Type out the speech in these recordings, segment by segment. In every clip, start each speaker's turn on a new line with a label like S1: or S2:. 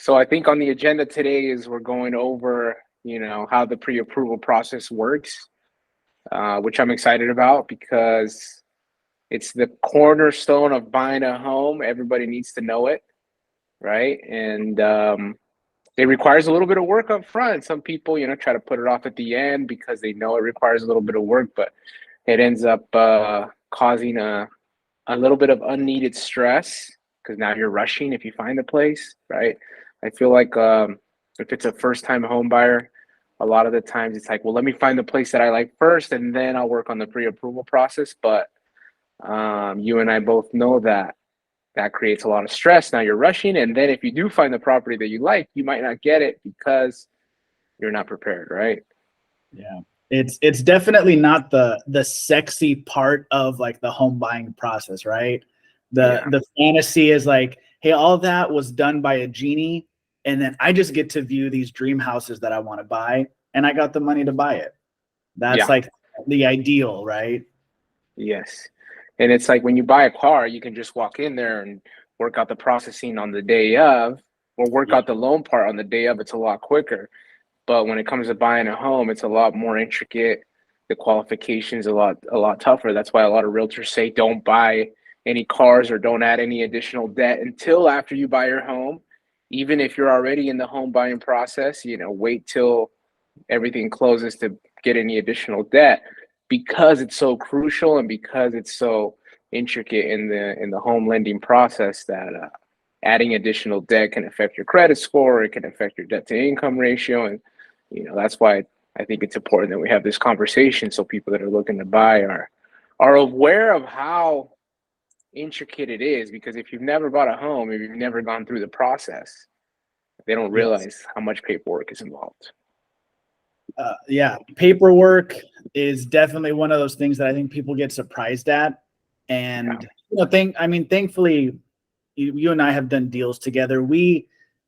S1: So I think on the agenda today is we're going over, how the pre-approval process works, which I'm excited about because it's the cornerstone of buying a home. Everybody needs to know it, right? And it requires a little bit of work up front. Some people, try to put it off at the end because they know it requires a little bit of work, but it ends up causing a little bit of unneeded stress because now you're rushing if you find a place, right? I feel like if it's a first-time home buyer, a lot of the times it's like, well, let me find the place that I like first, and then I'll work on the pre-approval process. But you and I both know that creates a lot of stress. Now you're rushing, and then if you do find the property that you like, you might not get it because you're not prepared, right?
S2: Yeah. It's definitely not the sexy part of like the home buying process, right? The fantasy is like, hey, all that was done by a genie, and then I just get to view these dream houses that I want to buy, and I got the money to buy it. That's like the ideal, right?
S1: Yes. And it's like when you buy a car, you can just walk in there and work out the processing on the day of, or work out the loan part on the day of. It's a lot quicker. But when it comes to buying a home, it's a lot more intricate. The qualifications a lot tougher. That's why a lot of realtors say don't buy any cars or don't add any additional debt until after you buy your home. Even if you're already in the home buying process, wait till everything closes to get any additional debt, because it's so crucial and because it's so intricate in the home lending process that adding additional debt can affect your credit score. It can affect your debt to income ratio. And, that's why I think it's important that we have this conversation so people that are looking to buy are aware of how intricate it is. Because if you've never bought a home, if you've never gone through the process, they don't realize how much paperwork is involved.
S2: Yeah, paperwork is definitely one of those things that I think people get surprised at. And thankfully, you and I have done deals together. We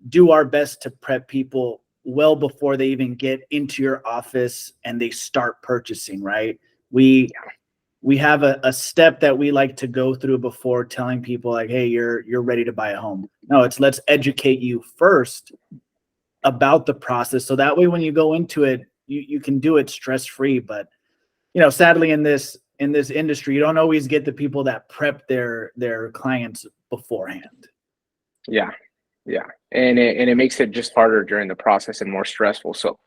S2: do our best to prep people well before they even get into your office and they start purchasing, right? We have a step that we like to go through before telling people like, hey, you're ready to buy a home. No, it's let's educate you first about the process. So that way, when you go into it, you can do it stress-free. But, sadly in this industry, you don't always get the people that prep their clients beforehand.
S1: Yeah. And it makes it just harder during the process and more stressful. So,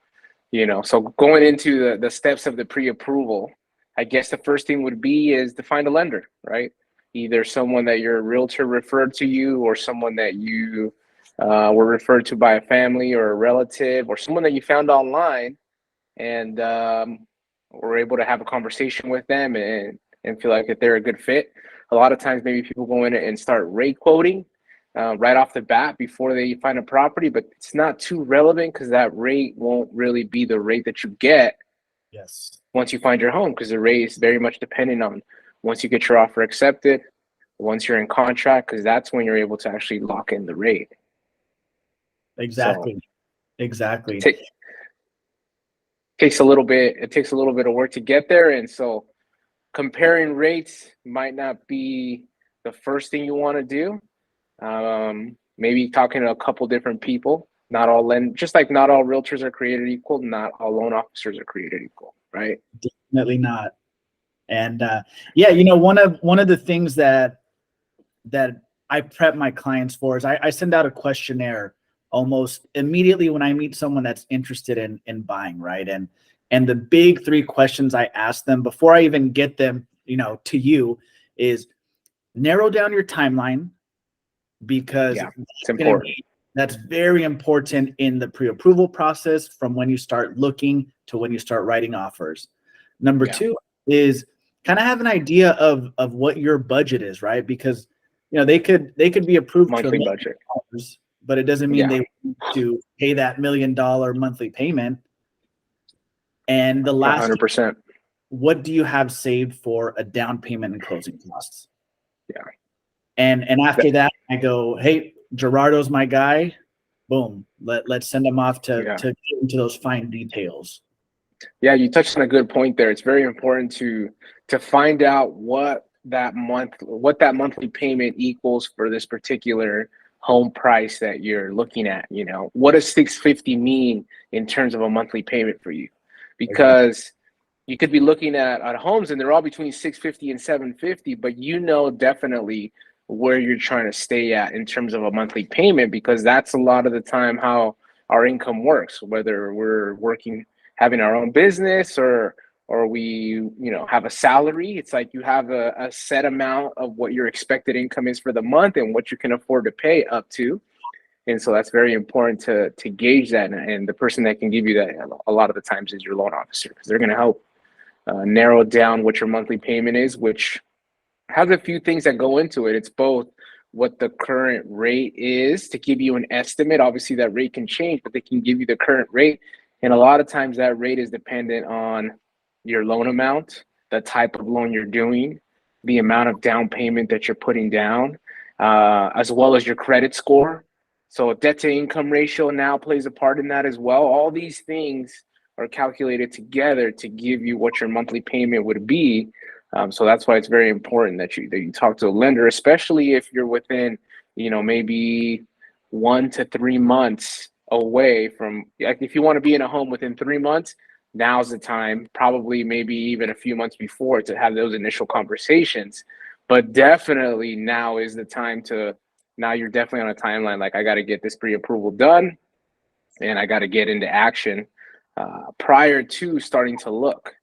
S1: so going into the steps of the pre-approval, I guess the first thing would be is to find a lender, right? Either someone that your realtor referred to you, or someone that you were referred to by a family or a relative, or someone that you found online, and were able to have a conversation with them and feel like that they're a good fit. A lot of times maybe people go in and start rate quoting right off the bat before they find a property, but it's not too relevant because that rate won't really be the rate that you get once you find your home, because the rate is very much dependent on once you get your offer accepted, once you're in contract, because that's when you're able to actually lock in the rate.
S2: Exactly.
S1: So
S2: exactly.
S1: It takes a little bit of work to get there. And so comparing rates might not be the first thing you want to do. Maybe talking to a couple different people. Not all just like not all realtors are created equal, not all loan officers are created equal, right?
S2: Definitely not. And one of the things that I prep my clients for is I send out a questionnaire almost immediately when I meet someone that's interested in buying, right? And the big three questions I ask them before I even get them, to you, is narrow down your timeline, because
S1: it's important.
S2: That's very important in the pre-approval process, from when you start looking to when you start writing offers. Number two is kind of have an idea of what your budget is, right? Because they could be approved
S1: monthly
S2: to
S1: budget,
S2: but it doesn't mean they want to pay that $1 million monthly payment. And the last
S1: 100%.
S2: What do you have saved for a down payment and closing costs?
S1: Yeah.
S2: And after that, I go, hey, Jerardo's my guy. Boom. Let's send him off to get into those fine details.
S1: Yeah, you touched on a good point there. It's very important to find out what that monthly payment equals for this particular home price that you're looking at. You know, what does 650 mean in terms of a monthly payment for you? Because you could be looking at homes and they're all between 650 and 750, but you know definitely where you're trying to stay at in terms of a monthly payment, because that's a lot of the time how our income works, whether we're working, having our own business, or we, you know, have a salary. It's like you have a set amount of what your expected income is for the month and what you can afford to pay up to. And so that's very important to gauge that. And the person that can give you that a lot of the times is your loan officer, because they're going to help narrow down what your monthly payment is, which has a few things that go into it. It's both what the current rate is to give you an estimate. Obviously, that rate can change, but they can give you the current rate. And a lot of times that rate is dependent on your loan amount, the type of loan you're doing, the amount of down payment that you're putting down, as well as your credit score. So debt to income ratio now plays a part in that as well. All these things are calculated together to give you what your monthly payment would be. So that's why it's very important that you talk to a lender, especially if you're within, you know, maybe 1 to 3 months away from, like, if you want to be in a home within 3 months, now's the time, probably maybe even a few months before, to have those initial conversations. But definitely now is the time now you're definitely on a timeline. Like, I got to get this pre-approval done and I got to get into action prior to starting to look.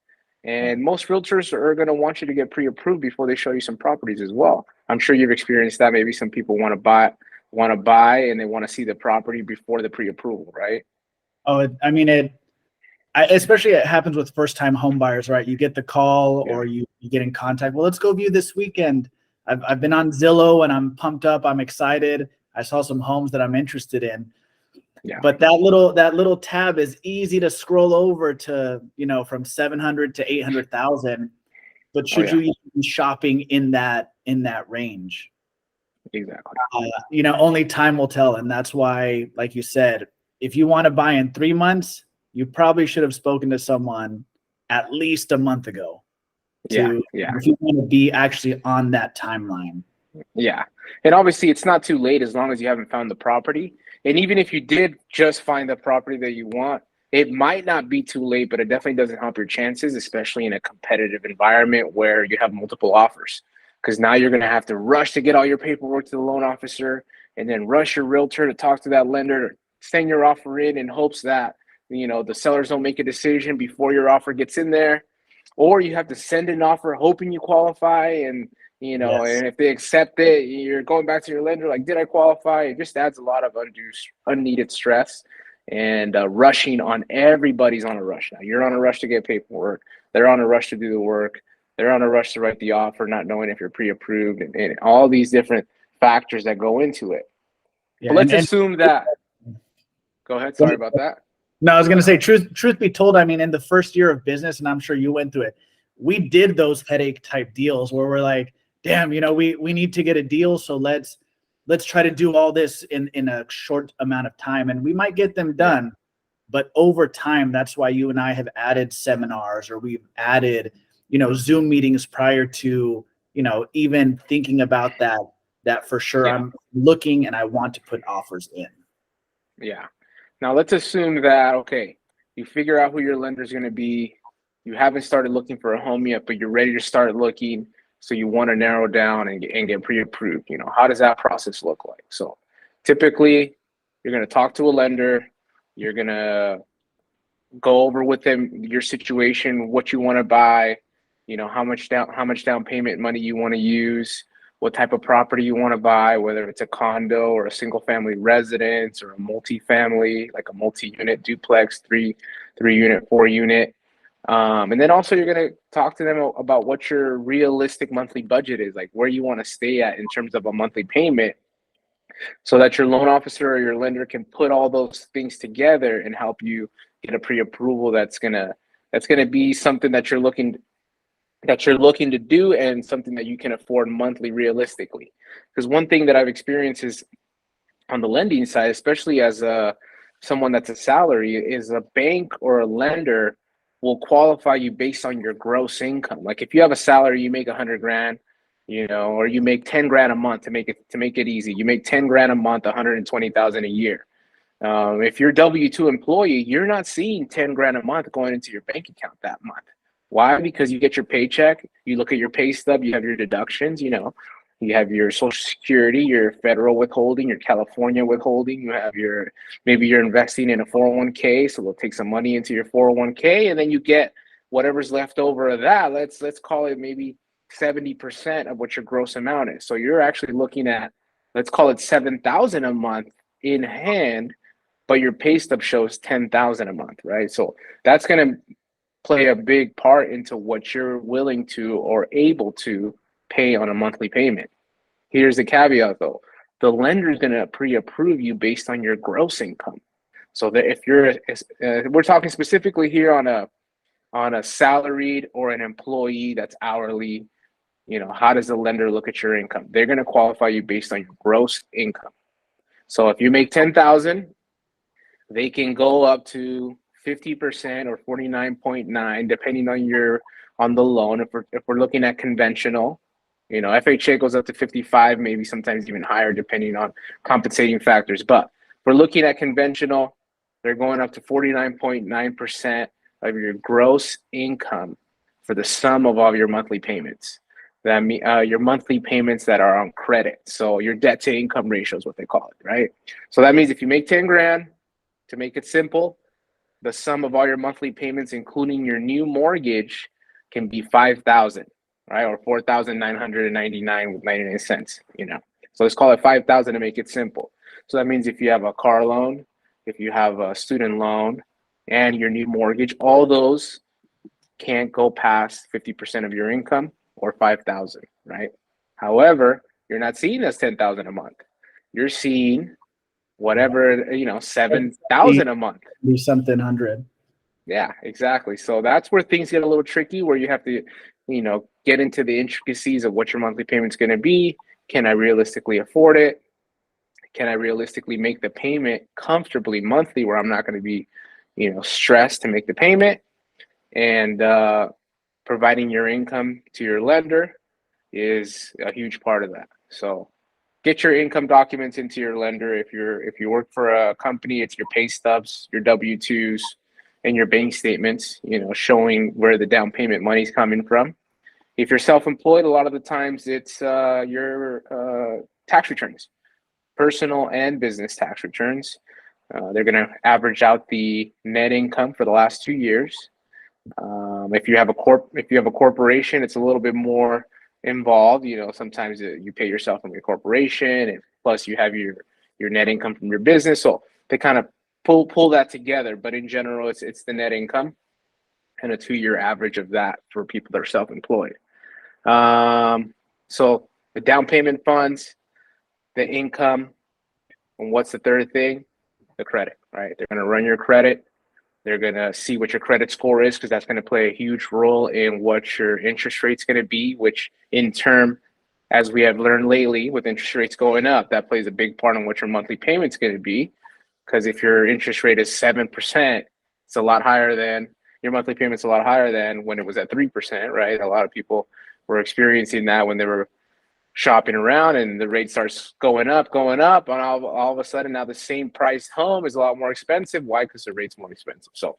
S1: And most realtors are going to want you to get pre-approved before they show you some properties as well. I'm sure you've experienced that. Maybe some people want to buy and they want to see the property before the pre-approval, right?
S2: Oh, I mean, especially it happens with first-time home buyers, right? You get the call or you get in contact. Well, let's go view this weekend. I've been on Zillow and I'm pumped up. I'm excited. I saw some homes that I'm interested in. Yeah. But that little tab is easy to scroll over to, you know, from 700 to 800,000. But should you be shopping in that range?
S1: Exactly.
S2: You know, only time will tell. And that's why, like you said, if you want to buy in 3 months, you probably should have spoken to someone at least a month ago. If you want to be actually on that timeline.
S1: Yeah. And obviously it's not too late as long as you haven't found the property. And even if you did just find the property that you want, it might not be too late, but it definitely doesn't help your chances, especially in a competitive environment where you have multiple offers. Because now you're going to have to rush to get all your paperwork to the loan officer and then rush your realtor to talk to that lender, to send your offer in hopes that, you know, the sellers don't make a decision before your offer gets in there. Or you have to send an offer hoping you qualify, and you know, and if they accept it, you're going back to your lender like, did I qualify? It just adds a lot of unneeded stress and rushing on. Everybody's on a rush now. You're on a rush to get paperwork. They're on a rush to do the work. They're on a rush to write the offer, not knowing if you're pre-approved, and all these different factors that go into it. Yeah, but let's assume that. Go ahead. Sorry about that.
S2: No, I was going to say, truth be told, I mean, in the first year of business, and I'm sure you went through it, we did those headache type deals where we're like, damn, you know, we need to get a deal. So let's try to do all this in a short amount of time, and we might get them done. But over time, that's why you and I have added seminars, or we've added, you know, Zoom meetings prior to, you know, even thinking about that for sure. I'm looking and I want to put offers in.
S1: Yeah. Now let's assume that, okay, you figure out who your lender is going to be. You haven't started looking for a home yet, but you're ready to start looking. So you want to narrow down and get pre-approved. You know, how does that process look like? So typically you're going to talk to a lender. You're going to go over with them your situation, what you want to buy, you know, how much down payment money you want to use, what type of property you want to buy, whether it's a condo or a single family residence or a multi-family, like a multi-unit duplex, 3-unit, 4-unit. And then also you're going to talk to them about what your realistic monthly budget is, like where you want to stay at in terms of a monthly payment, so that your loan officer or your lender can put all those things together and help you get a pre-approval that's gonna be something that you're looking to do and something that you can afford monthly realistically. Because one thing that I've experienced is on the lending side, especially as someone that's a salary, is a bank or a lender will qualify you based on your gross income. Like if you have a salary, you make $100,000, or you make 10 grand a month to make it easy. You make 10 grand a month, 120,000 a year. If you're a W-2 employee, you're not seeing 10 grand a month going into your bank account that month. Why? Because you get your paycheck, you look at your pay stub, you have your deductions, you have your Social Security, your federal withholding, your California withholding, maybe you're investing in a 401k, so they'll take some money into your 401k, and then you get whatever's left over of that. Let's call it maybe 70% of what your gross amount is. So you're actually looking at, let's call it 7,000 a month in hand, but your pay stub shows 10,000 a month, right? So that's going to play a big part into what you're willing to or able to pay on a monthly payment. Here's the caveat though. The lender is going to pre-approve you based on your gross income. So that if we're talking specifically here on a salaried or an employee that's hourly, how does the lender look at your income? They're going to qualify you based on your gross income. So if you make 10,000, they can go up to 50% or 49.9, depending on the loan. If we're looking at conventional, FHA goes up to 55, maybe sometimes even higher, depending on compensating factors. But if we're looking at conventional, they're going up to 49.9% of your gross income for the sum of all your monthly payments. That means your monthly payments that are on credit. So your debt to income ratio is what they call it, right? So that means if you make 10 grand, to make it simple, the sum of all your monthly payments, including your new mortgage, can be 5,000, right? Or 4,999 with 99 cents, So let's call it 5,000 to make it simple. So that means if you have a car loan, if you have a student loan, and your new mortgage, all those can't go past 50% of your income or 5,000, right? However, you're not seeing that's 10,000 a month. You're seeing whatever, 7,000 a month.
S2: Be something 100.
S1: Yeah, exactly. So that's where things get a little tricky, where you have to, get into the intricacies of what your monthly payment's going to be. Can I realistically afford it? Can I realistically make the payment comfortably monthly, where I'm not going to be, stressed to make the payment? And providing your income to your lender is a huge part of that. So get your income documents into your lender. If you work for a company, it's your pay stubs, your W-2s, and your bank statements, showing where the down payment money's coming from. If you're self-employed, a lot of the times it's your tax returns, personal and business tax returns. They're going to average out the net income for the last 2 years. If you have a corporation, it's a little bit more involved. Sometimes you pay yourself from your corporation, and plus you have your net income from your business. So they kind of pull that together. But in general, it's the net income and a 2-year average of that for people that are self-employed. So the down payment funds, the income, and what's the third thing? The credit, right? They're going to run your credit. They're going to see what your credit score is, because that's going to play a huge role in what your interest rate's going to be, which in turn, as we have learned lately, with interest rates going up, that plays a big part on what your monthly payment's going to be. Because if your interest rate is 7%, it's a lot higher than your monthly payment's a lot higher than when it was at 3%, right? A lot of people were experiencing that when they were shopping around and the rate starts going up, and all of a sudden now the same priced home is a lot more expensive. Why? Because the rate's more expensive. So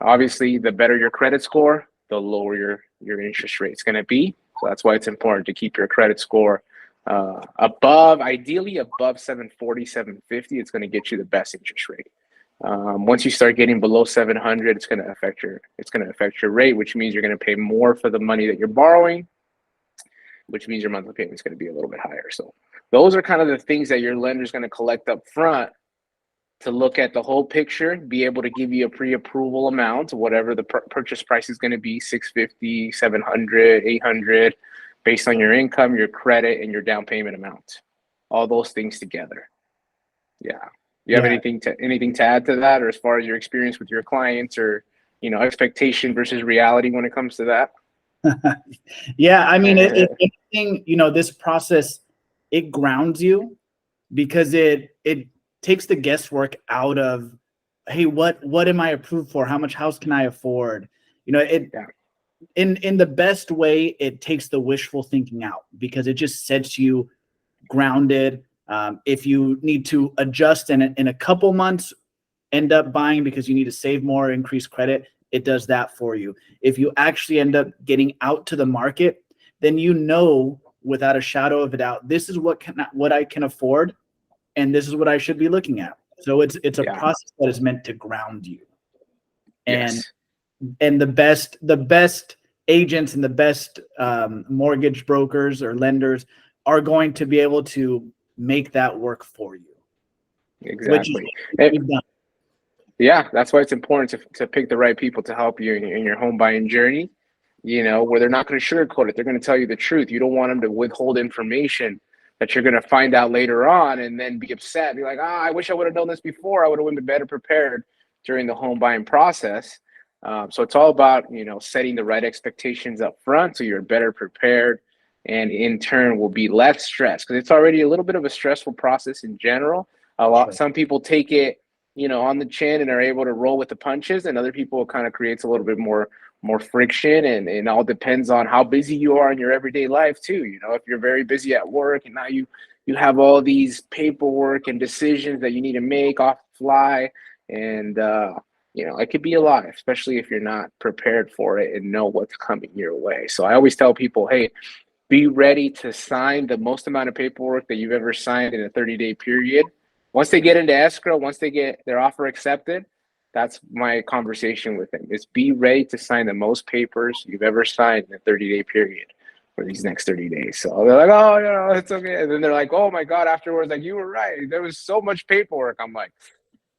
S1: obviously the better your credit score, the lower your interest rate's going to be. So that's why it's important to keep your credit score ideally above 740, 750. It's going to get you the best interest rate. Once you start getting below 700, it's going to affect your rate, which means you're going to pay more for the money that you're borrowing, which means your monthly payment is going to be a little bit higher. So those are kind of the things that your lender is going to collect up front to look at the whole picture, be able to give you a pre-approval amount, whatever the purchase price is going to be, 650, 700, 800, based on your income, your credit, and your down payment amount. All those things together. Yeah. You have anything to add to that, or as far as your experience with your clients, or expectation versus reality when it comes to that?
S2: Yeah, I mean, this process, it grounds you, because it takes the guesswork out of, hey, what am I approved for? How much house can I afford? in the best way, it takes the wishful thinking out because it just sets you grounded. If you need to adjust in a couple months, end up buying because you need to save more, increase credit, it does that for you. If you actually end up getting out to the market, then you know without a shadow of a doubt, this is what I can afford, and this is what I should be looking at. So it's a
S1: Yeah.
S2: process that is meant to ground you. And
S1: Yes.
S2: and the best agents and the best mortgage brokers or lenders are going to be able to make that work for you, which is
S1: Exactly.
S2: what we've done.
S1: Yeah, that's why it's important to pick the right people to help you in your home buying journey, where they're not going to sugarcoat it. They're going to tell you the truth. You don't want them to withhold information that you're going to find out later on and then be upset. Be like, I wish I would have known this before. I would have been better prepared during the home buying process. So it's all about, setting the right expectations up front so you're better prepared and in turn will be less stressed because it's already a little bit of a stressful process in general.
S2: Sure.
S1: Some people take it on the chin and are able to roll with the punches, and other people it kind of creates a little bit more friction, and it all depends on how busy you are in your everyday life too. If you're very busy at work and now you have all these paperwork and decisions that you need to make off the fly, and it could be a lot, especially if you're not prepared for it and know what's coming your way. So I always tell people, hey, be ready to sign the most amount of paperwork that you've ever signed in a 30-day period. Once they get into escrow, once they get their offer accepted, that's my conversation with them, is be ready to sign the most papers you've ever signed in a 30-day period for these next 30 days. So they're like, oh, it's okay. And then they're like, oh my God, afterwards, like, you were right. There was so much paperwork. I'm like,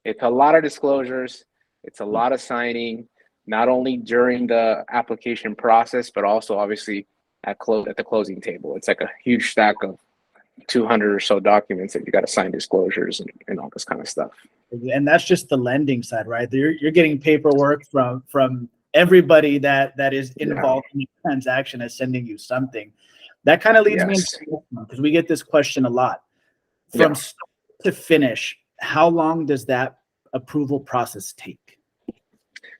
S1: it's a lot of disclosures. It's a lot of signing, not only during the application process, but also obviously at the closing table. It's like a huge stack of 200 or so documents that you got to sign disclosures and all this kind of stuff.
S2: And that's just the lending side, right? You're getting paperwork from everybody that is involved in the transaction as sending you something. That kind of leads me into, because we get this question a lot. From start to finish, how long does that approval process take?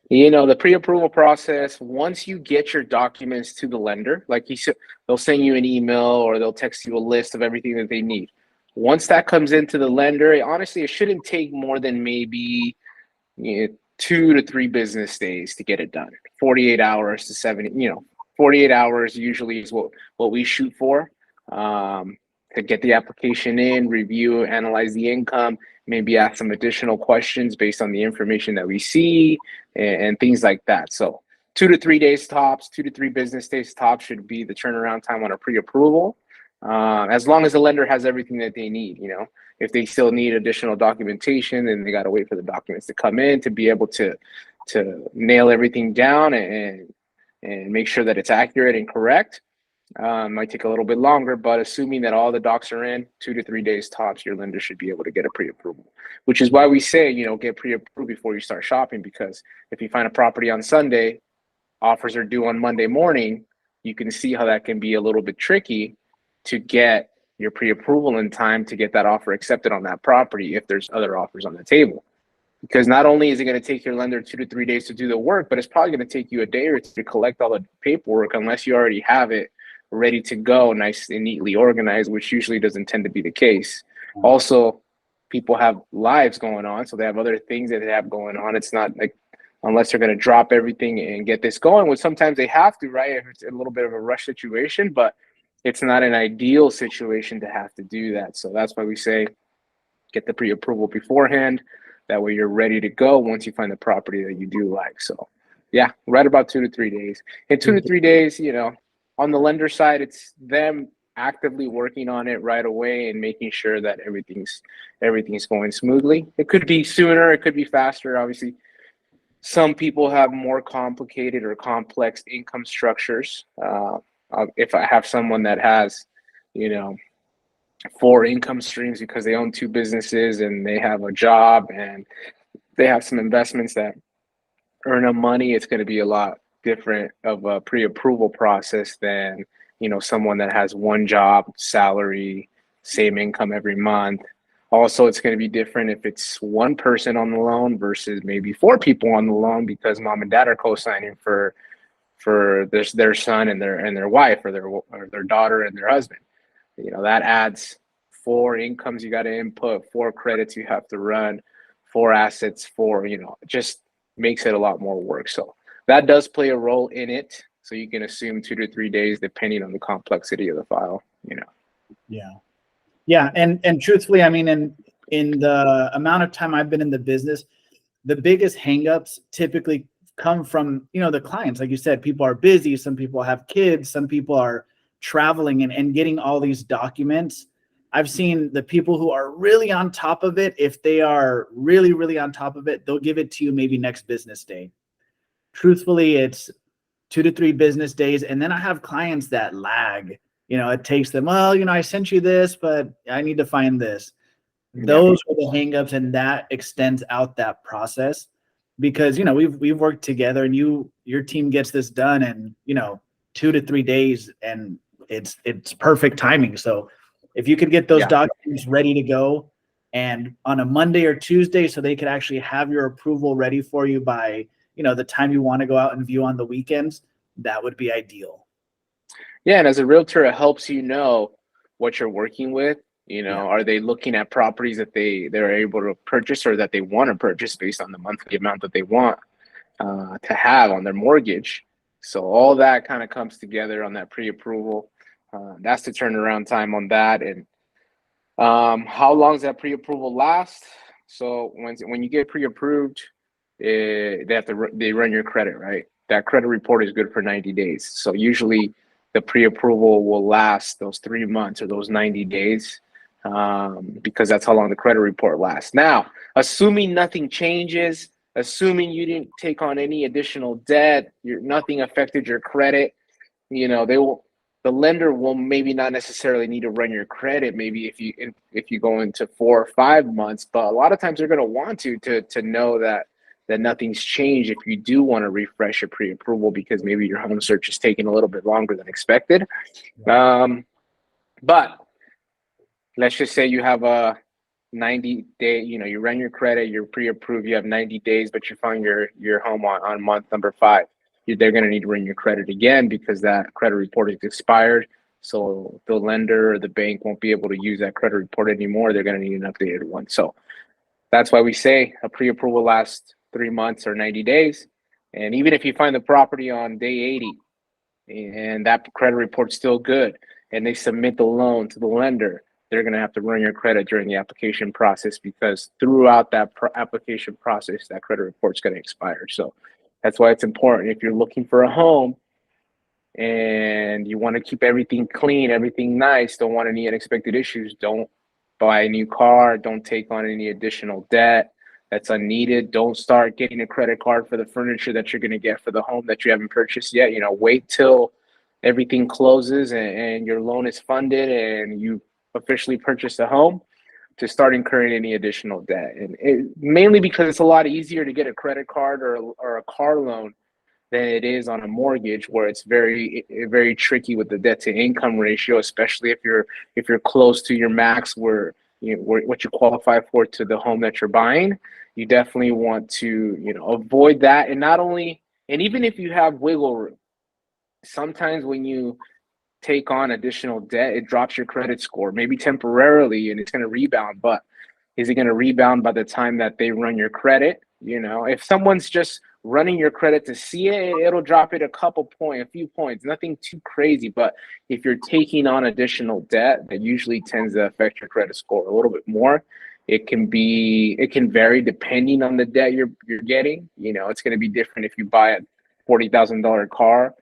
S1: The pre-approval process, once you get your documents to the lender, like you said, they'll send you an email or they'll text you a list of everything that they need. Once that comes into the lender, honestly, it shouldn't take more than maybe 2 to 3 business days to get it done. 48 hours to 70, 48 hours usually is what we shoot for, to get the application in, review, analyze the income, maybe ask some additional questions based on the information that we see and things like that. So 2 to 3 days tops, 2 to 3 business days tops should be the turnaround time on a pre-approval. As long as the lender has everything that they need. If they still need additional documentation, then they got to wait for the documents to come in to be able to nail everything down and make sure that it's accurate and correct. Might take a little bit longer, but assuming that all the docs are in, 2 to 3 days tops, your lender should be able to get a pre-approval, which is why we say, get pre-approved before you start shopping, because if you find a property on Sunday, offers are due on Monday morning, you can see how that can be a little bit tricky to get your pre-approval in time to get that offer accepted on that property if there's other offers on the table. Because not only is it going to take your lender 2 to 3 days to do the work, but it's probably going to take you a day or two to collect all the paperwork unless you already have it ready to go, nice and neatly organized, which usually doesn't tend to be the case. Also, people have lives going on, so they have other things that they have going on. It's not like, unless they're going to drop everything and get this going, which sometimes they have to, right? If it's a little bit of a rush situation, but it's not an ideal situation to have to do that. So that's why we say get the pre-approval beforehand. That way you're ready to go once you find the property that you do like. So yeah, right about 2 to 3 days. In 2 to 3 days, on the lender side, it's them actively working on it right away and making sure that everything's going smoothly. It could be sooner, it could be faster. Obviously, some people have more complicated or complex income structures. If I have someone that has, 4 income streams because they own 2 businesses and they have a job and they have some investments that earn them money, it's going to be a lot different of a pre-approval process than someone that has 1 job, salary, same income every month. Also, it's going to be different if it's 1 person on the loan versus maybe 4 people on the loan because mom and dad are co-signing for for their son and their wife or their daughter and their husband. That adds 4 incomes you got to input, 4 credits you have to run, 4 assets, 4, just makes it a lot more work. So that does play a role in it. So you can assume 2 to 3 days, depending on the complexity of the file,
S2: Yeah. Yeah. And truthfully, I mean, in the amount of time I've been in the business, the biggest hangups typically come from, the clients. Like you said, people are busy. Some people have kids. Some people are traveling and getting all these documents. I've seen the people who are really on top of it. If they are really, really on top of it, they'll give it to you maybe next business day. Truthfully, it's 2 to 3 business days. And then I have clients that lag. It takes them, well, I sent you this, but I need to find this. Those are the hangups, and that extends out that process because, we've worked together and your team gets this done in, 2 to 3 days, and it's perfect timing. So if you could get those documents ready to go and on a Monday or Tuesday, so they could actually have your approval ready for you by, the time you want to go out and view on the weekends, that would be ideal.
S1: Yeah, and as a realtor, it helps what you're working with. Are they looking at properties that they're able to purchase or that they want to purchase based on the monthly amount that they want to have on their mortgage? So all that kind of comes together on that pre-approval. That's the turnaround time on that. And how long does that pre-approval last? So when you get pre-approved, they run your credit, right? That credit report is good for 90 days. So usually the pre-approval will last those 3 months or those 90 days because that's how long the credit report lasts. Now, assuming nothing changes, assuming you didn't take on any additional debt, nothing affected your credit, the lender will maybe not necessarily need to run your credit. Maybe if you go into 4 or 5 months, but a lot of times they're going to want to know that nothing's changed if you do want to refresh your pre-approval because maybe your home search is taking a little bit longer than expected. But let's just say you have a 90-day, you run your credit, you're pre-approved, you have 90 days, but you find your home on month number 5. They're going to need to run your credit again because that credit report is expired. So the lender or the bank won't be able to use that credit report anymore. They're going to need an updated one. So that's why we say a pre-approval lasts 3 months or 90 days. And even if you find the property on day 80 and that credit report's still good and they submit the loan to the lender, they're going to have to run your credit during the application process because throughout that application process, that credit report's going to expire. So that's why it's important. If you're looking for a home and you want to keep everything clean, everything nice, don't want any unexpected issues, don't buy a new car, don't take on any additional debt that's unneeded. Don't start getting a credit card for the furniture that you're going to get for the home that you haven't purchased yet. Wait till everything closes and your loan is funded and you officially purchase a home to start incurring any additional debt. And mainly because it's a lot easier to get a credit card or a car loan than it is on a mortgage, where it's very, very tricky with the debt to income ratio, especially if you're close to your max where what you qualify for to the home that you're buying. You definitely want to avoid that. And even if you have wiggle room, sometimes when you take on additional debt, it drops your credit score, maybe temporarily, and it's going to rebound. But is it going to rebound by the time that they run your credit? If someone's just running your credit to see it, it'll drop it a few points, nothing too crazy. But if you're taking on additional debt, that usually tends to affect your credit score a little bit more. It can vary depending on the debt you're getting. It's going to be different if you buy a $40,000 car.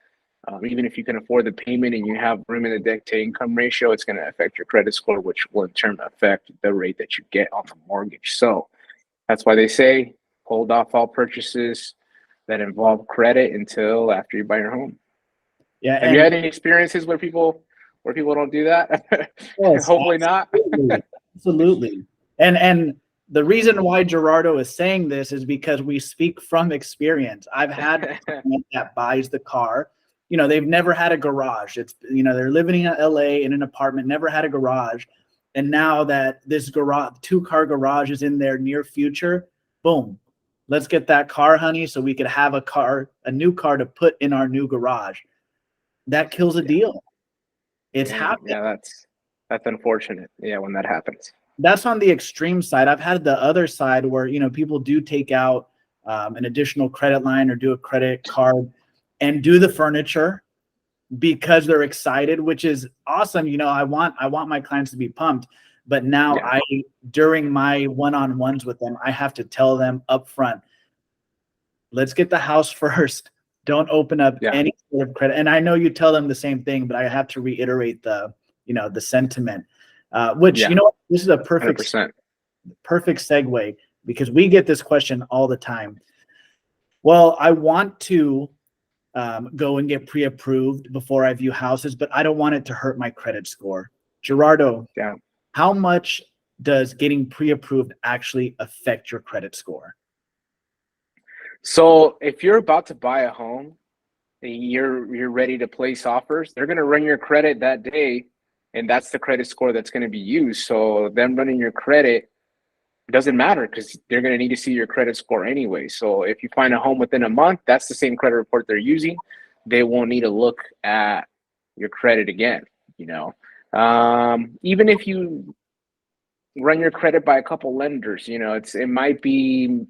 S1: Even if you can afford the payment and you have room in the debt to income ratio, it's going to affect your credit score, which will in turn affect the rate that you get on the mortgage. So that's why they say hold off all purchases that involve credit until after you buy your home.
S2: Yeah.
S1: Have you had any experiences where people don't do that?
S2: Yes,
S1: Hopefully not.
S2: Absolutely. And the reason why Jerardo is saying this is because we speak from experience. I've had a client that buys the car. They've never had a garage. It's, they're living in LA in an apartment, never had a garage. And now that this garage, 2-car garage is in their near future, boom, Let's get that car, honey, so we could have a new car to put in our new garage. That kills a deal. It's happened.
S1: Yeah, that's unfortunate. Yeah, when that happens.
S2: That's on the extreme side. I've had the other side where, you know, people do take out an additional credit line or do a credit card and do the furniture because they're excited, which is awesome. You know, I want my clients to be pumped, but now during my one-on-ones with them, I have to tell them up front, let's get the house first. Don't open up any sort of credit. And I know you tell them the same thing, but I have to reiterate the sentiment, which, you know, this is a perfect
S1: 100%.
S2: segue because we get this question all the time. Well, I want to go and get pre-approved before I view houses, but I don't want it to hurt my credit score. Gerardo, how much does getting pre-approved actually affect your credit score?
S1: So if you're about to buy a home and you're ready to place offers, they're going to run your credit that day, and that's the credit score that's going to be used. So them running your credit doesn't matter because they're going to need to see your credit score anyway. So if you find a home within a month, that's the same credit report they're using. They won't need to look at your credit again. You know, even if you run your credit by a couple lenders, you know, it might be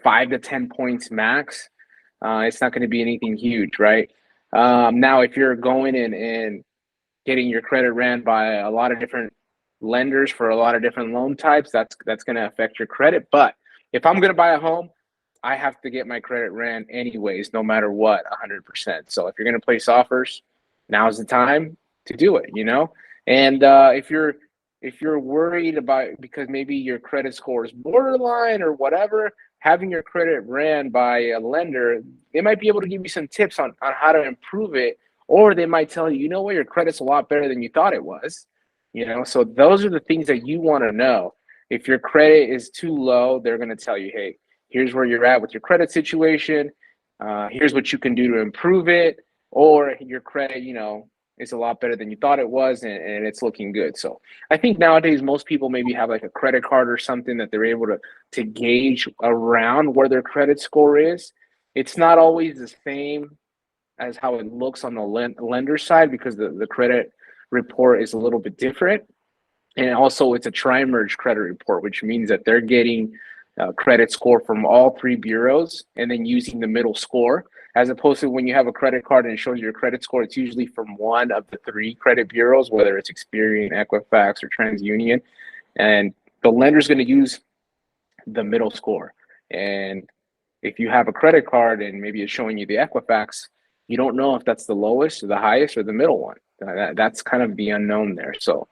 S1: 5 to 10 points max. It's not going to be anything huge, right? Now, if you're going in and getting your credit ran by a lot of different lenders for a lot of different loan types, that's going to affect your credit. But if I'm going to buy a home, I have to get my credit ran anyways, no matter what, 100%. So if you're going to place offers, now's the time to do it, you know? And if you're worried about, because maybe your credit score is borderline or whatever, having your credit ran by a lender, they might be able to give you some tips on how to improve it, or they might tell you, you know what, your credit's a lot better than you thought it was. You know, so those are the things that you want to know. If your credit is too low, they're going to tell you, hey, here's where you're at with your credit situation. Here's what you can do to improve it. Or your credit, you know, is a lot better than you thought it was, and it's looking good. So I think nowadays most people maybe have like a credit card or something that they're able to gauge around where their credit score is. It's not always the same as how it looks on the lender side because the credit report is a little bit different. And also it's a tri-merge credit report, which means that they're getting credit score from all three bureaus and then using the middle score, as opposed to when you have a credit card and it shows your credit score, it's usually from one of the three credit bureaus, whether it's Experian, Equifax, or TransUnion. And the lender's going to use the middle score. And if you have a credit card and maybe it's showing you the Equifax, you don't know if that's the lowest or the highest or the middle one. That's kind of the unknown there. So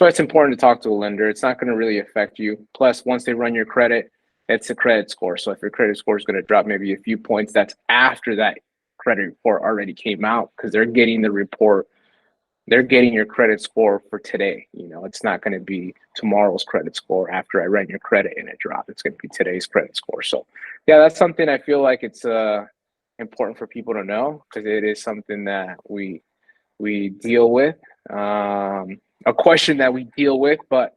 S1: it's important to talk to a lender. It's not going to really affect you. Plus, once they run your credit, it's a credit score. So if your credit score is going to drop maybe a few points, that's after that credit report already came out because they're getting the report. They're getting your credit score for today. You know, it's not going to be tomorrow's credit score after I ran your credit and it dropped. It's going to be today's credit score. So yeah, that's something I feel like it's important for people to know because it is something that we deal with, a question that we deal with. But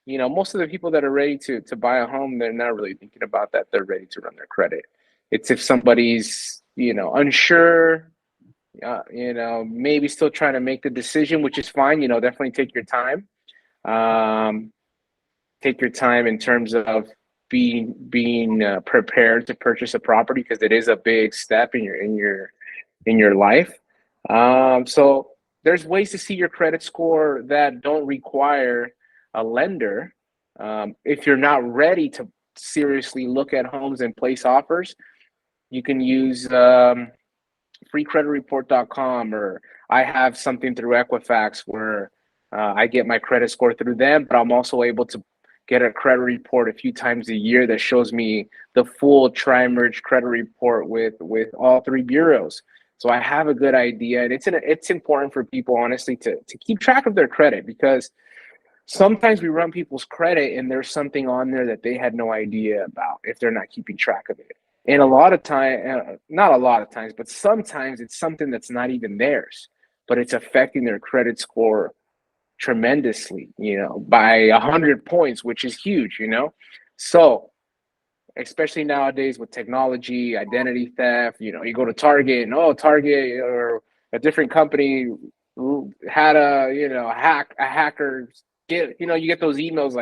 S1: you know, most of the people that are ready to buy a home, they're not really thinking about that. They're ready to run their credit. It's if somebody's, you know, unsure, you know, maybe still trying to make the decision, which is fine. You know, definitely take your time. Take your time in terms of being prepared to purchase a property because it is a big step in your life. So there's ways to see your credit score that don't require a lender. If you're not ready to seriously look at homes and place offers, you can use freecreditreport.com, or I have something through Equifax where I get my credit score through them, but I'm also able to get a credit report a few times a year that shows me the full tri-merge credit report with all three bureaus. So I have a good idea, and it's important for people, honestly, to keep track of their credit because sometimes we run people's credit and there's something on there that they had no idea about if they're not keeping track of it. And a lot of time, not a lot of times, but sometimes it's something that's not even theirs, but it's affecting their credit score tremendously, you know, by 100 points, which is huge, you know. So especially nowadays with technology, identity theft. You go to Target and Target or a different company had a hacker get, you get those emails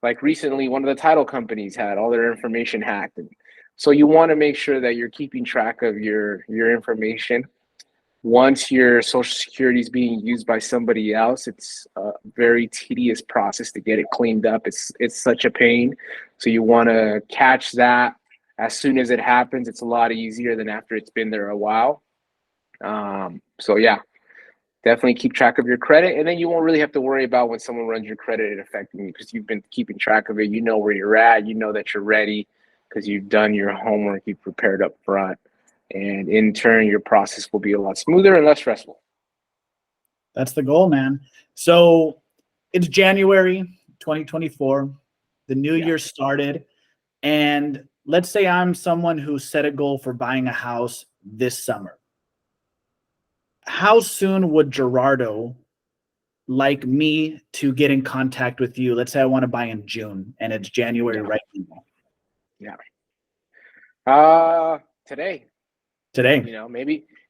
S1: like recently one of the title companies had all their information hacked. And so you want to make sure that you're keeping track of your information. Once your social security is being used by somebody else, it's a very tedious process to get it cleaned up. It's such a pain. So you want to catch that as soon as it happens. It's a lot easier than after it's been there a while. So yeah, definitely keep track of your credit, and then you won't really have to worry about when someone runs your credit it affecting you, because you've been keeping track of it. You know where you're at. You know that you're ready because you've done your homework. You've prepared up front, and in turn, your process will be a lot smoother and less stressful.
S2: That's the goal, man. So it's January 2024. The new year started, and let's say I'm someone who set a goal for buying a house this summer. How soon would Jerardo like me to get in contact with you? Let's say I want to buy in June and it's January right now.
S1: Yeah. Today.
S2: Today.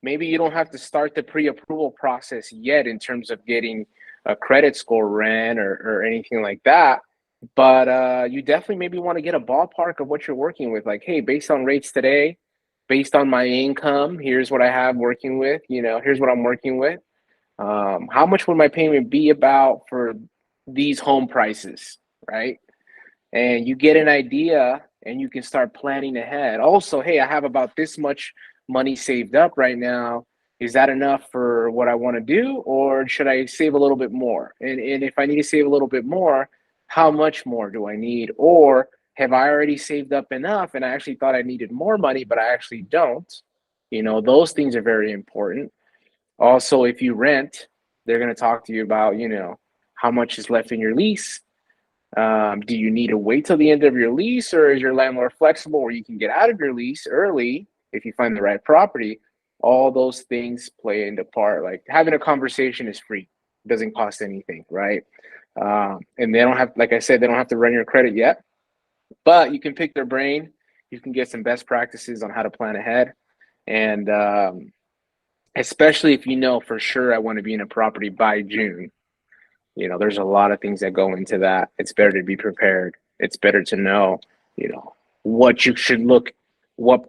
S1: Maybe you don't have to start the pre-approval process yet in terms of getting a credit score ran or anything like that. But you definitely maybe want to get a ballpark of what you're working with. Like, hey, based on rates today, based on my income, here's what I have working with, here's what I'm working with. How much would my payment be about for these home prices, right? And you get an idea and you can start planning ahead. Also, hey, I have about this much money saved up right now. Is that enough for what I want to do, or should I save a little bit more? And if I need to save a little bit more, how much more do I need? Or have I already saved up enough and I actually thought I needed more money, but I actually don't? Those things are very important. Also, if you rent, they're going to talk to you about, how much is left in your lease. Do you need to wait till the end of your lease, or is your landlord flexible where you can get out of your lease early if you find the right property? All those things play into part. Like, having a conversation is free. It doesn't cost anything, right? And they don't have, like I said, they don't have to run your credit yet, but you can pick their brain. You can get some best practices on how to plan ahead. And especially if you know for sure I want to be in a property by June, there's a lot of things that go into that. It's better to be prepared. It's better to know, what you should what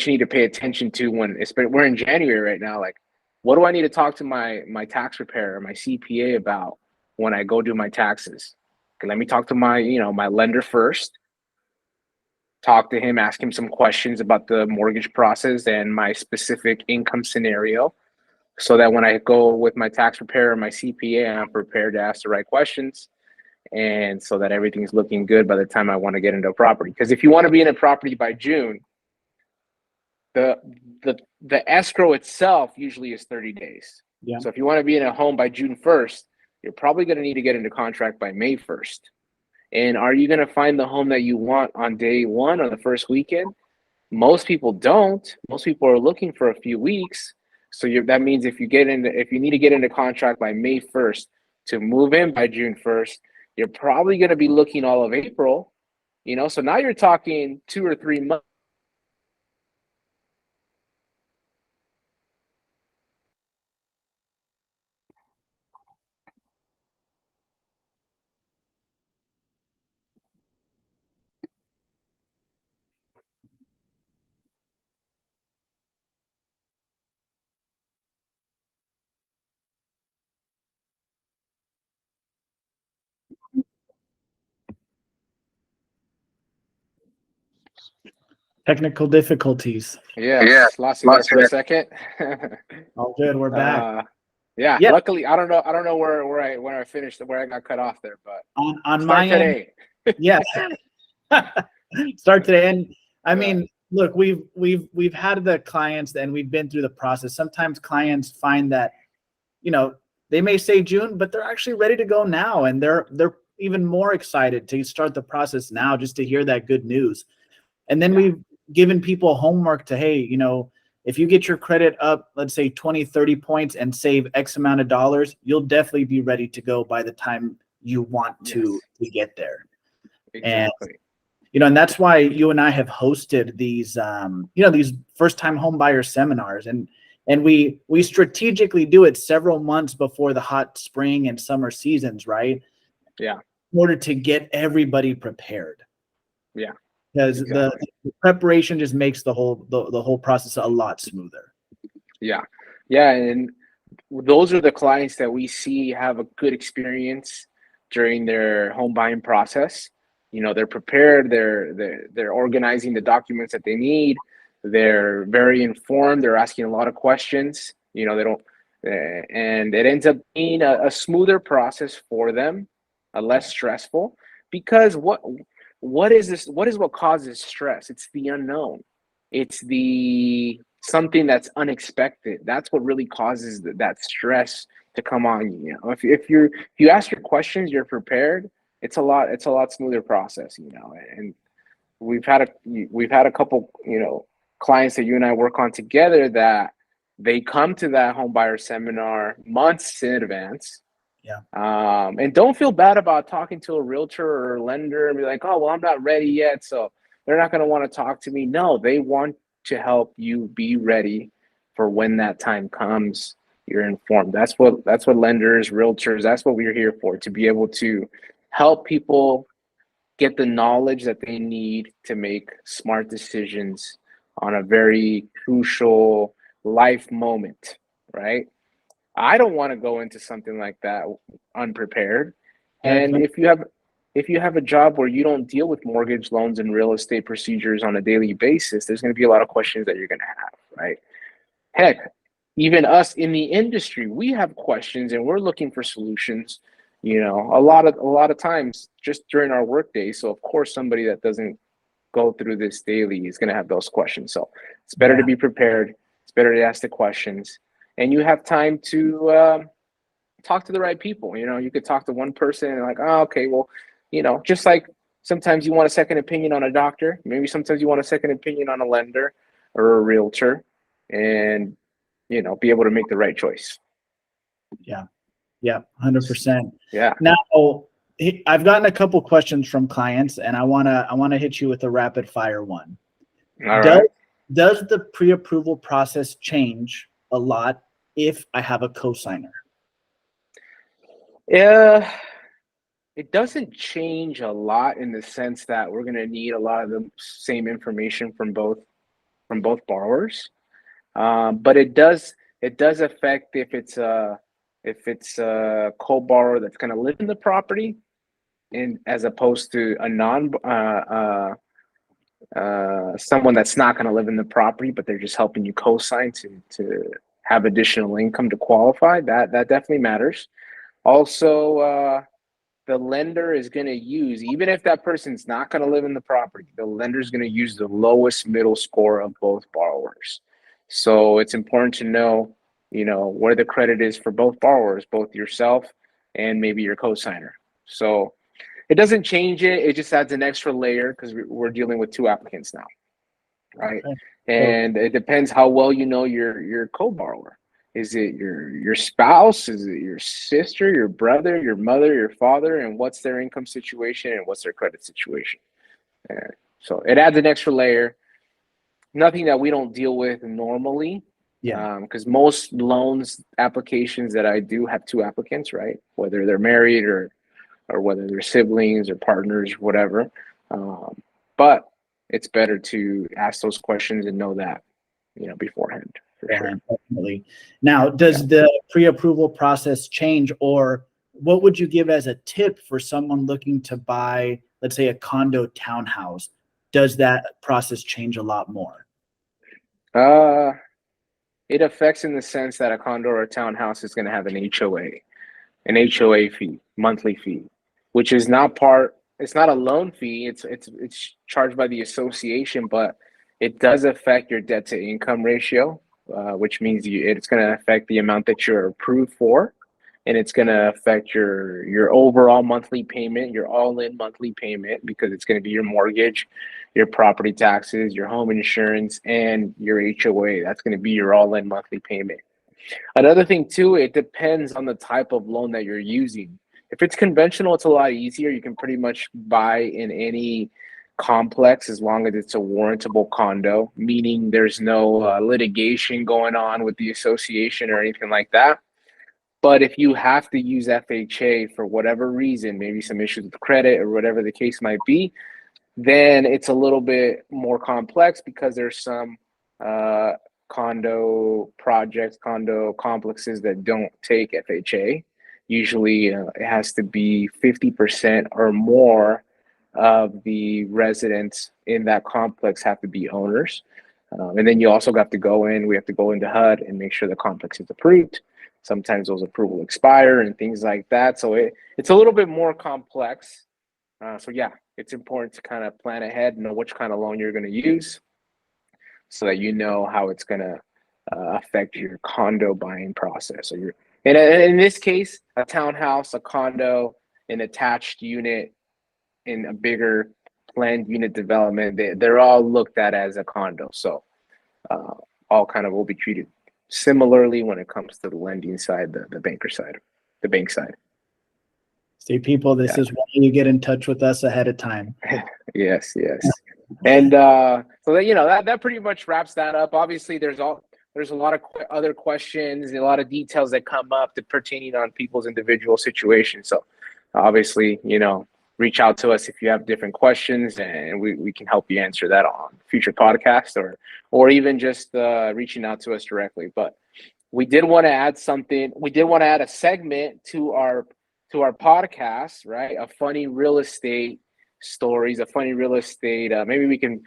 S1: you need to pay attention to when we're in January right now. Like, what do I need to talk to my tax preparer, my CPA about when I go do my taxes? Okay, let me talk to my lender first. Talk to him, ask him some questions about the mortgage process and my specific income scenario, so that when I go with my tax preparer, my CPA, I'm prepared to ask the right questions, and so that everything's looking good by the time I want to get into a property. Because if you want to be in a property by June, the escrow itself usually is 30 days. Yeah. So if you want to be in a home by June 1st, you're probably going to need to get into contract by May 1st. And are you going to find the home that you want on day one or the first weekend? Most people don't. Most people are looking for a few weeks. So that means if you need to get into contract by May 1st to move in by June 1st, you're probably going to be looking all of April. So now you're talking 2 or 3 months.
S2: Technical difficulties.
S1: Yes. Lost you guys for a second.
S2: All good. We're back.
S1: Yeah. Luckily, I don't know where I finished, where I got cut off there, but
S2: on my
S1: today.
S2: End, yes. Start today. And I mean, look, we've had the clients and we've been through the process. Sometimes clients find that, they may say June, but they're actually ready to go now, and they're even more excited to start the process now just to hear that good news. And then we've given people homework to, hey, if you get your credit up, let's say 20, 30 points and save X amount of dollars, you'll definitely be ready to go by the time you want to get there.
S1: Exactly.
S2: and that's why you and I have hosted these, these first-time home buyer seminars, and we strategically do it several months before the hot spring and summer seasons, right?
S1: Yeah.
S2: In order to get everybody prepared.
S1: Yeah.
S2: Because
S1: Exactly.
S2: the preparation just makes the whole process a lot smoother.
S1: Yeah. Yeah. And those are the clients that we see have a good experience during their home buying process. They're prepared, they're organizing the documents that they need, they're very informed, they're asking a lot of questions. They don't, and it ends up being a smoother process for them, a less stressful, because what is this? What is what causes stress? It's the unknown. It's the something that's unexpected. That's what really causes that stress to come on you. If you ask your questions, you're prepared. It's a lot smoother process. And we've had a couple clients that you and I work on together that they come to that home buyer seminar months in advance.
S2: Yeah.
S1: And don't feel bad about talking to a realtor or a lender and be like, oh, well, I'm not ready yet, so they're not going to want to talk to me. No, they want to help you be ready for when that time comes. You're informed. That's what lenders, realtors, that's what we're here for, to be able to help people get the knowledge that they need to make smart decisions on a very crucial life moment, right? I don't want to go into something like that unprepared.
S2: Heck
S1: And
S2: no.
S1: if you have a job where you don't deal with mortgage loans and real estate procedures on a daily basis, there's going to be a lot of questions that you're going to have, right? Heck, even us in the industry, we have questions and we're looking for solutions, a lot of times just during our workday. So of course, somebody that doesn't go through this daily is going to have those questions. So it's better to be prepared. It's better to ask the questions, and you have time to talk to the right people. You could talk to one person and like, oh, okay, well, just like sometimes you want a second opinion on a doctor, maybe sometimes you want a second opinion on a lender or a realtor, and be able to make the right choice.
S2: Yeah. 100%.
S1: Yeah.
S2: Now, I've gotten a couple questions from clients, and I wanna hit you with a rapid fire one.
S1: All right.
S2: Does the pre-approval process change a lot if I have a cosigner?
S1: Yeah, it doesn't change a lot in the sense that we're going to need a lot of the same information from both borrowers, but it does affect if it's a co-borrower that's going to live in the property, and as opposed to a someone that's not going to live in the property, but they're just helping you co-sign to have additional income to qualify. That definitely matters. Also, the lender is going to use, even if that person's not going to live in the property, the lender is going to use the lowest middle score of both borrowers. So it's important to know, where the credit is for both borrowers, both yourself and maybe your cosigner. So it doesn't change it. It just adds an extra layer because we're dealing with two applicants now, right?
S2: Okay.
S1: And it depends how well you know your co-borrower. Is it your spouse? Is it your sister, your brother, your mother, your father? And what's their income situation and what's their credit situation? So it adds an extra layer. Nothing that we don't deal with normally.
S2: Yeah.
S1: Because most loans applications that I do have two applicants, right? Whether they're married or whether they're siblings or partners, whatever. But it's better to ask those questions and know that, beforehand. For sure.
S2: Definitely. Now, does the pre-approval process change, or what would you give as a tip for someone looking to buy, let's say, a condo townhouse? Does that process change a lot more?
S1: It affects in the sense that a condo or a townhouse is going to have an HOA fee, monthly fee, which is not it's not a loan fee. It's charged by the association, but it does affect your debt to income ratio, which means it's going to affect the amount that you're approved for, and it's going to affect your overall monthly payment, your all-in monthly payment, because it's going to be your mortgage, your property taxes, your home insurance, and your HOA. That's going to be your all-in monthly payment. Another thing too, it depends on the type of loan that you're using. If it's conventional, it's a lot easier. You can pretty much buy in any complex as long as it's a warrantable condo, meaning there's no litigation going on with the association or anything like that. But if you have to use FHA for whatever reason, maybe some issues with credit or whatever the case might be, then it's a little bit more complex because there's some condo projects, condo complexes that don't take FHA. Usually it has to be 50% or more of the residents in that complex have to be owners. And then you also have to go in, we have to go into HUD and make sure the complex is approved. Sometimes those approvals expire and things like that. So it's a little bit more complex. So yeah, it's important to kind of plan ahead, know which kind of loan you're going to use so that you know how it's going to affect your condo buying process. So in this case, a townhouse, a condo, an attached unit in a bigger planned unit development, they're all looked at as a condo. So all kind of will be treated similarly when it comes to the lending side, the banker side, the bank side.
S2: See, people, this is why you get in touch with us ahead of time.
S1: Yes. And so that, that pretty much wraps that up. Obviously, there's a lot of other questions and a lot of details that come up that pertaining on people's individual situations. So obviously, reach out to us if you have different questions, and we can help you answer that on future podcasts or even just reaching out to us directly. But we did want to add something. We did want to add a segment to our podcast, right? A funny real estate stories, a funny real estate. Maybe we can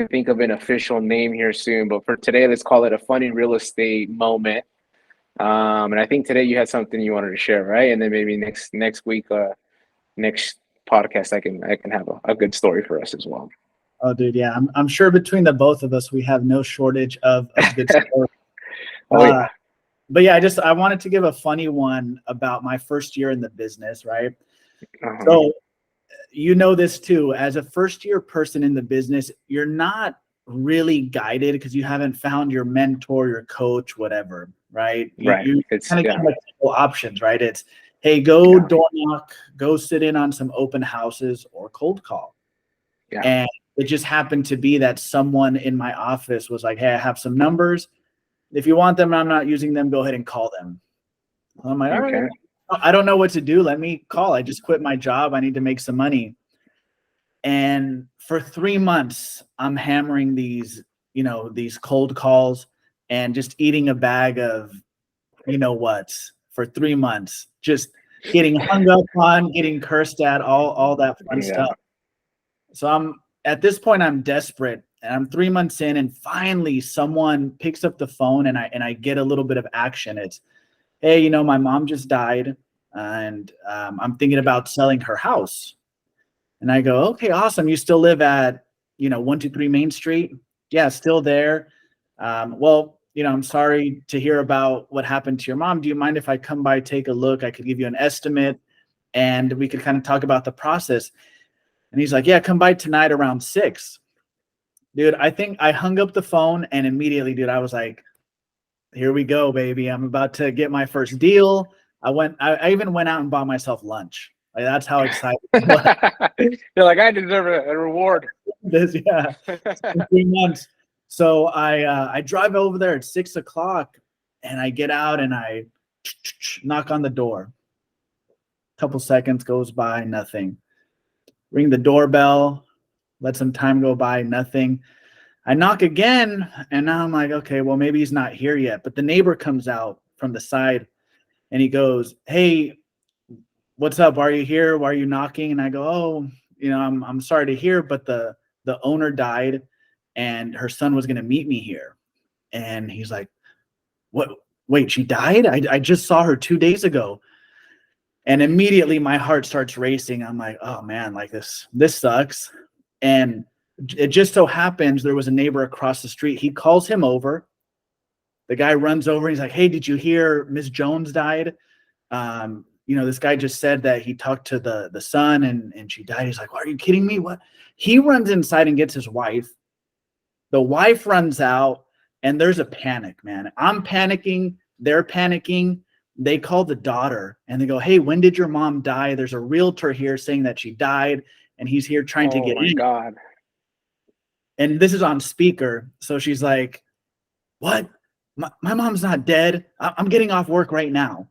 S1: think of an official name here soon, but for today, let's call it a funny real estate moment. And I think today you had something you wanted to share, right? And then maybe next week, next podcast, I can have a good story for us as well.
S2: Oh, dude, yeah, I'm sure between the both of us, we have no shortage of good stories.
S1: Yeah.
S2: But yeah, I wanted to give a funny one about my first year in the business, right?
S1: Uh-huh.
S2: So this too, as a first year person in the business, you're not really guided because you haven't found your mentor, your coach, whatever, right? You kind of get like options, right? It's, hey, go door knock, go sit in on some open houses or cold call.
S1: Yeah.
S2: And it just happened to be that someone in my office was like, hey, I have some numbers. If you want them, I'm not using them, go ahead and call them. I'm like, all right, I don't know what to do. Let me call. I just quit my job. I need to make some money. And for 3 months, I'm hammering these cold calls and just eating a bag of, what, for 3 months, just getting hung up on, getting cursed at, all that fun stuff. So at this point, I'm desperate. And I'm 3 months in, and finally someone picks up the phone and I get a little bit of action. It's, hey, my mom just died and I'm thinking about selling her house. And I go, okay, awesome. You still live at, 123 Main Street? Yeah, still there. Well, I'm sorry to hear about what happened to your mom. Do you mind if I come by, take a look? I could give you an estimate and we could kind of talk about the process. And he's like, yeah, come by tonight around 6. Dude, I think I hung up the phone and immediately, dude, I was like, here we go, baby. I'm about to get my first deal. I even went out and bought myself lunch. Like, that's how excited I was.
S1: You're like, I deserve a reward.
S2: Yeah. 3 months. So I drive over there at 6 o'clock and I get out and I knock on the door. A couple seconds goes by, nothing. Ring the doorbell. Let some time go by, nothing. I knock again, and now I'm like, okay, well, maybe he's not here yet. But the neighbor comes out from the side, and he goes, hey, what's up? Are you here? Why are you knocking? And I go, oh, I'm sorry to hear, but the owner died, and her son was going to meet me here. And he's like, what? Wait, she died? I just saw her 2 days ago. And immediately my heart starts racing. I'm like, oh, man, like this sucks. And it just so happens there was a neighbor across the street. He calls him over. The guy runs over. He's like, hey, did you hear Miss Jones died? This guy just said that he talked to the son and she died. He's like, well, are you kidding me? What? He runs inside and gets his wife. The wife runs out and there's a panic, man. I'm panicking. They're panicking. They call the daughter and they go, hey, when did your mom die? There's a realtor here saying that she died. And he's here trying to get in.
S1: Oh my God.
S2: And this is on speaker. So she's like, what? My mom's not dead. I'm getting off work right now.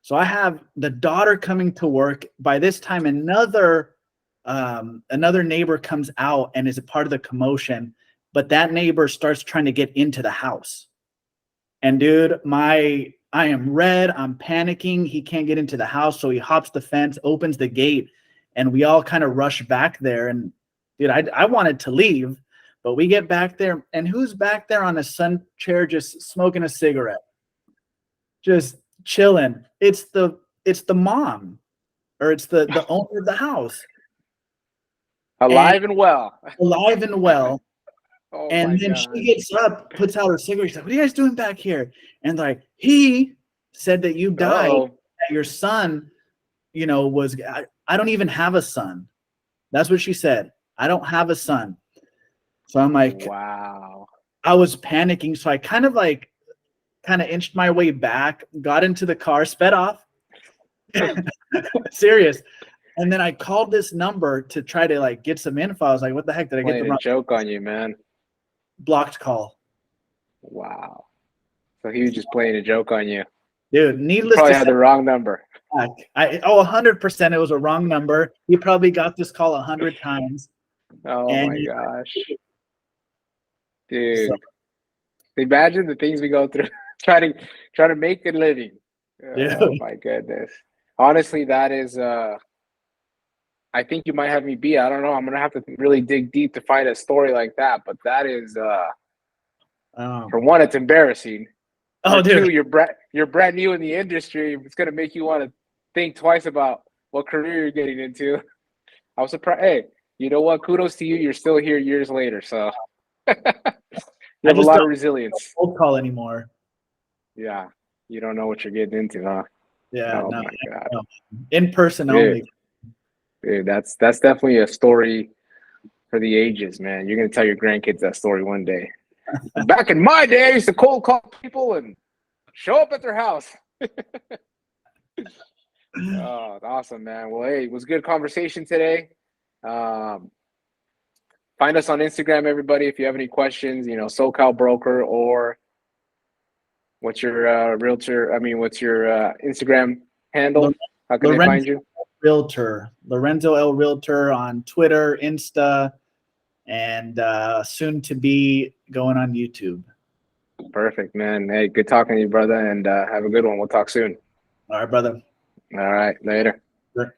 S2: So I have the daughter coming to work. By this time, another neighbor comes out and is a part of the commotion, but that neighbor starts trying to get into the house. And dude, I am red. I'm panicking. He can't get into the house. So he hops the fence, opens the gate, and we all kind of rush back there. And dude, I wanted to leave, but we get back there, and who's back there on a sun chair just smoking a cigarette? Just chilling. It's the mom, or it's the owner of the house.
S1: Alive and well.
S2: Alive and well.
S1: Oh
S2: And then she gets up, puts out her cigarette. She's like, what are you guys doing back here? And like, he said that you died, that your son, was, I don't even have a son. That's what she said. I don't have a son. So I'm like,
S1: wow.
S2: I was panicking. So I kind of inched my way back, got into the car, sped off. Serious. And then I called this number to try to get some info. I was like, what the heck? Did I get the wrong
S1: joke on you, man?
S2: Blocked call.
S1: Wow. So he was just playing a joke on you.
S2: Dude, needless
S1: probably
S2: to
S1: had
S2: say,
S1: the wrong number.
S2: 100% it was a wrong number. He probably got this call 100 times.
S1: Oh my gosh. Dude. Imagine the things we go through trying to make a living. Oh my goodness. Honestly, that is I think you might have me beat. I don't know. I'm gonna have to really dig deep to find a story like that. But that is for one, it's embarrassing. For
S2: dude.
S1: Two, you're brand new in the industry. It's gonna make you want to think twice about what career you're getting into. I was surprised. Hey, you know what? Kudos to you. You're still here years later. So you have a lot of resilience.
S2: Cold call anymore.
S1: Yeah, you don't know what you're getting into, huh?
S2: Yeah.
S1: Oh my God.
S2: No. In person only.
S1: Dude, that's definitely a story for the ages, man. You're gonna tell your grandkids that story one day. Back in my day, I used to cold call people and show up at their house. Oh, awesome, man. Well, hey, it was a good conversation today. Find us on Instagram, everybody, if you have any questions. SoCal Broker, or what's your what's your Instagram handle? How can they find you?
S2: Lorenzo L. Realtor on Twitter, Insta, and soon to be going on YouTube.
S1: Perfect, man. Hey, good talking to you, brother, and have a good one. We'll talk soon.
S2: All right, brother.
S1: All right, later.
S2: Sure.